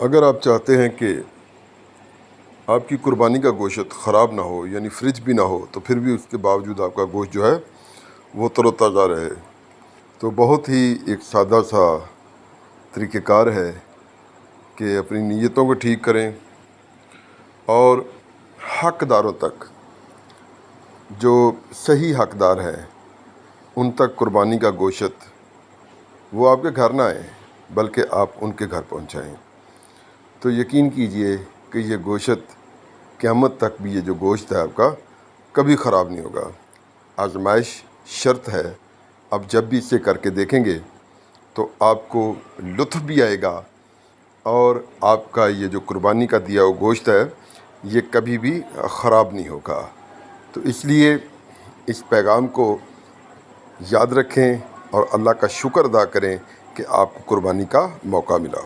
اگر آپ چاہتے ہیں کہ آپ کی قربانی کا گوشت خراب نہ ہو، یعنی فریج بھی نہ ہو، تو پھر بھی اس کے باوجود آپ کا گوشت جو ہے وہ تر و تازہ رہے، تو بہت ہی ایک سادہ سا طریقہ کار ہے کہ اپنی نیتوں کو ٹھیک کریں اور حقداروں تک، جو صحیح حقدار ہیں ان تک قربانی کا گوشت وہ آپ کے گھر نہ آئیں بلکہ آپ ان کے گھر پہنچائیں۔ تو یقین کیجئے کہ یہ گوشت قیامت تک بھی، یہ جو گوشت ہے آپ کا، کبھی خراب نہیں ہوگا۔ آزمائش شرط ہے، اب جب بھی اسے کر کے دیکھیں گے تو آپ کو لطف بھی آئے گا، اور آپ کا یہ جو قربانی کا دیا ہوا گوشت ہے یہ کبھی بھی خراب نہیں ہوگا۔ تو اس لیے اس پیغام کو یاد رکھیں اور اللہ کا شکر ادا کریں کہ آپ کو قربانی کا موقع ملا۔